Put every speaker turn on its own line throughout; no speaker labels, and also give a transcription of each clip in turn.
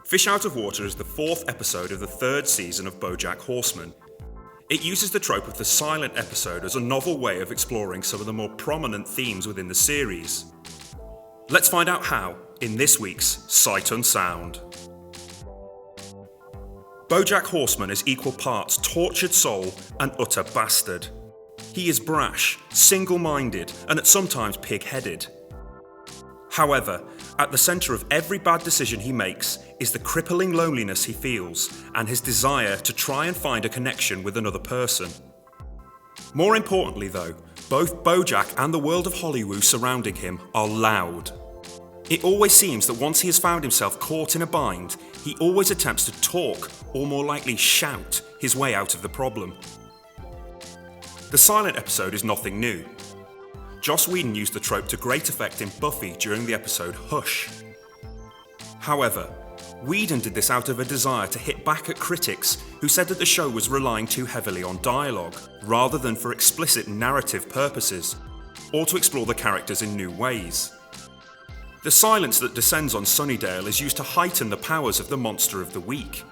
Fish Out of Water is the fourth episode of the third season of Bojack Horseman. It uses the trope of the silent episode as a novel way of exploring some of the more prominent themes within the series. Let's find out how in this week's Sight Unsound. Bojack Horseman is equal parts tortured soul and utter bastard. He is brash, single-minded, and at sometimes pig-headed. However, at the centre of every bad decision he makes is the crippling loneliness he feels and his desire to try and find a connection with another person. More importantly though, both Bojack and the world of Hollywood surrounding him are loud. It always seems that once he has found himself caught in a bind, he always attempts to talk, or more likely shout, his way out of the problem. The silent episode is nothing new. Joss Whedon used the trope to great effect in Buffy during the episode Hush. However, Whedon did this out of a desire to hit back at critics who said that the show was relying too heavily on dialogue, rather than for explicit narrative purposes, or to explore the characters in new ways. The silence that descends on Sunnydale is used to heighten the powers of the monster of the week,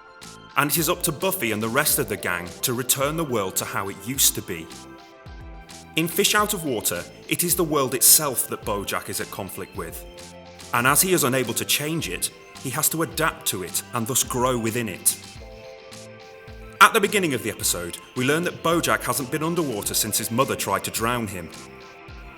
and it is up to Buffy and the rest of the gang to return the world to how it used to be. In Fish Out of Water, it is the world itself that Bojack is at conflict with, and as he is unable to change it, he has to adapt to it and thus grow within it. At the beginning of the episode, we learn that Bojack hasn't been underwater since his mother tried to drown him.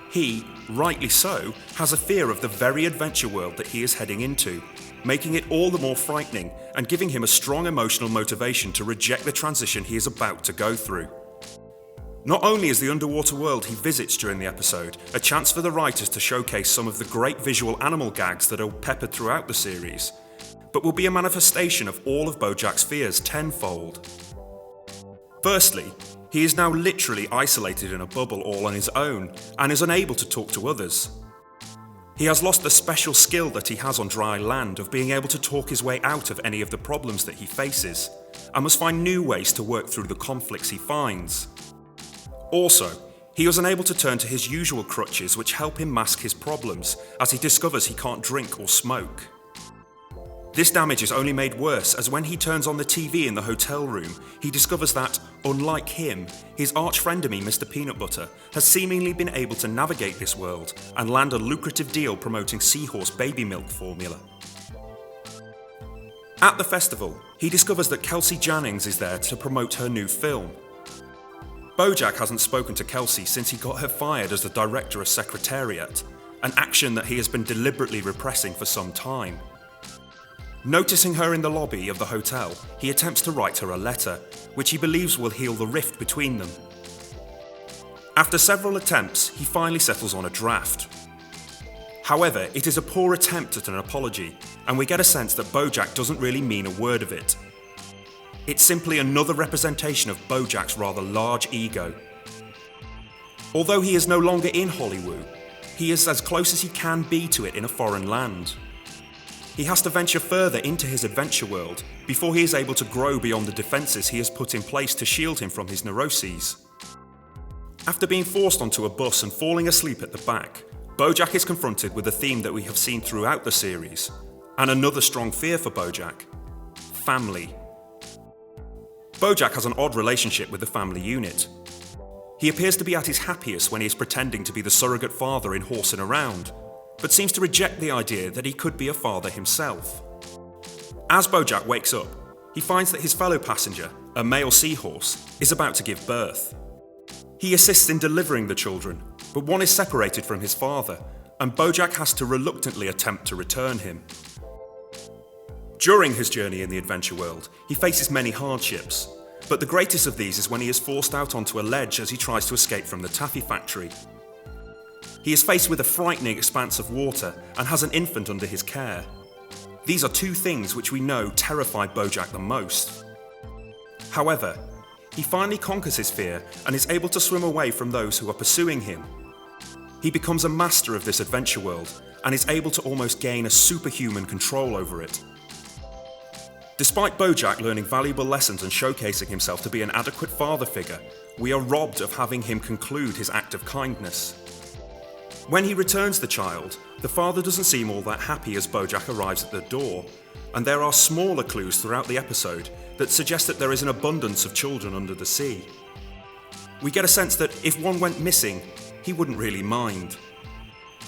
He, rightly so, has a fear of the very adventure world that he is heading into, making it all the more frightening and giving him a strong emotional motivation to reject the transition he is about to go through. Not only is the underwater world he visits during the episode a chance for the writers to showcase some of the great visual animal gags that are peppered throughout the series, but will be a manifestation of all of Bojack's fears tenfold. Firstly, he is now literally isolated in a bubble all on his own and is unable to talk to others. He has lost the special skill that he has on dry land of being able to talk his way out of any of the problems that he faces, and must find new ways to work through the conflicts he finds. Also, he was unable to turn to his usual crutches which help him mask his problems, as he discovers he can't drink or smoke. This damage is only made worse as when he turns on the TV in the hotel room, he discovers that, unlike him, his arch-frenemy Mr. Peanut Butter has seemingly been able to navigate this world and land a lucrative deal promoting seahorse baby milk formula. At the festival, he discovers that Kelsey Jennings is there to promote her new film. Bojack hasn't spoken to Kelsey since he got her fired as the director of Secretariat, an action that he has been deliberately repressing for some time. Noticing her in the lobby of the hotel, he attempts to write her a letter, which he believes will heal the rift between them. After several attempts, he finally settles on a draft. However, it is a poor attempt at an apology, and we get a sense that Bojack doesn't really mean a word of it. It's simply another representation of Bojack's rather large ego. Although he is no longer in Hollywood, he is as close as he can be to it in a foreign land. He has to venture further into his adventure world before he is able to grow beyond the defences he has put in place to shield him from his neuroses. After being forced onto a bus and falling asleep at the back, Bojack is confronted with a theme that we have seen throughout the series, and another strong fear for Bojack: family. Bojack has an odd relationship with the family unit. He appears to be at his happiest when he is pretending to be the surrogate father in Horsing Around, but seems to reject the idea that he could be a father himself. As Bojack wakes up, he finds that his fellow passenger, a male seahorse, is about to give birth. He assists in delivering the children, but one is separated from his father, and Bojack has to reluctantly attempt to return him. During his journey in the adventure world, he faces many hardships, but the greatest of these is when he is forced out onto a ledge as he tries to escape from the taffy factory. He is faced with a frightening expanse of water and has an infant under his care. These are two things which we know terrify Bojack the most. However, he finally conquers his fear and is able to swim away from those who are pursuing him. He becomes a master of this adventure world and is able to almost gain a superhuman control over it. Despite Bojack learning valuable lessons and showcasing himself to be an adequate father figure, we are robbed of having him conclude his act of kindness. When he returns the child, the father doesn't seem all that happy as Bojack arrives at the door, and there are smaller clues throughout the episode that suggest that there is an abundance of children under the sea. We get a sense that if one went missing, he wouldn't really mind.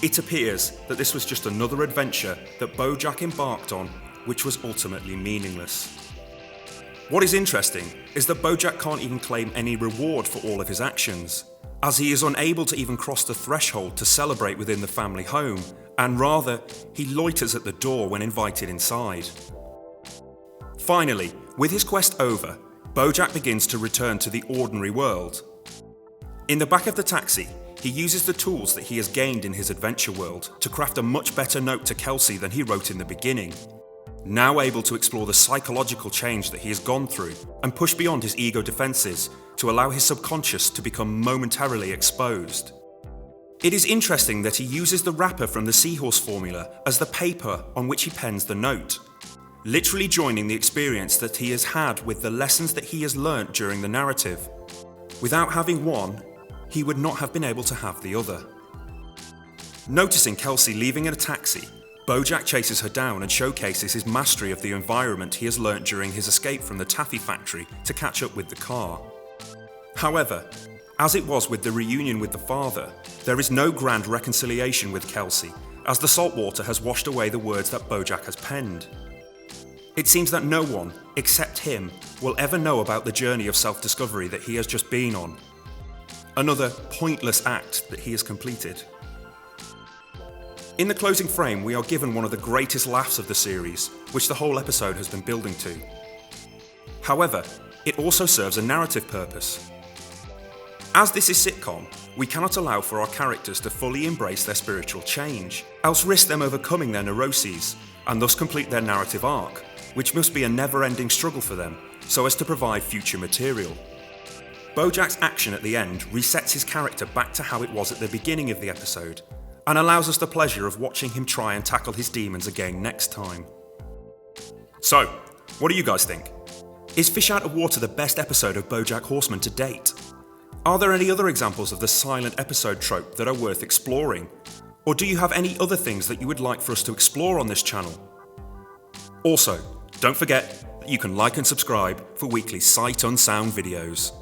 It appears that this was just another adventure that Bojack embarked on, which was ultimately meaningless. What is interesting is that Bojack can't even claim any reward for all of his actions, as he is unable to even cross the threshold to celebrate within the family home, and rather, he loiters at the door when invited inside. Finally, with his quest over, Bojack begins to return to the ordinary world. In the back of the taxi, he uses the tools that he has gained in his adventure world to craft a much better note to Kelsey than he wrote in the beginning. Now able to explore the psychological change that he has gone through and push beyond his ego defenses to allow his subconscious to become momentarily exposed. It is interesting that he uses the wrapper from the seahorse formula as the paper on which he pens the note, literally joining the experience that he has had with the lessons that he has learnt during the narrative. Without having one, he would not have been able to have the other. Noticing Kelsey leaving in a taxi, Bojack chases her down and showcases his mastery of the environment he has learnt during his escape from the taffy factory to catch up with the car. However, as it was with the reunion with the father, there is no grand reconciliation with Kelsey, as the saltwater has washed away the words that Bojack has penned. It seems that no one, except him, will ever know about the journey of self-discovery that he has just been on. Another pointless act that he has completed. In the closing frame, we are given one of the greatest laughs of the series, which the whole episode has been building to. However, it also serves a narrative purpose. As this is sitcom, we cannot allow for our characters to fully embrace their spiritual change, else risk them overcoming their neuroses, and thus complete their narrative arc, which must be a never-ending struggle for them, so as to provide future material. Bojack's action at the end resets his character back to how it was at the beginning of the episode, and allows us the pleasure of watching him try and tackle his demons again next time. So, what do you guys think? Is Fish Out of Water the best episode of Bojack Horseman to date? Are there any other examples of the silent episode trope that are worth exploring? Or do you have any other things that you would like for us to explore on this channel? Also, don't forget that you can like and subscribe for weekly Sight Unsound videos.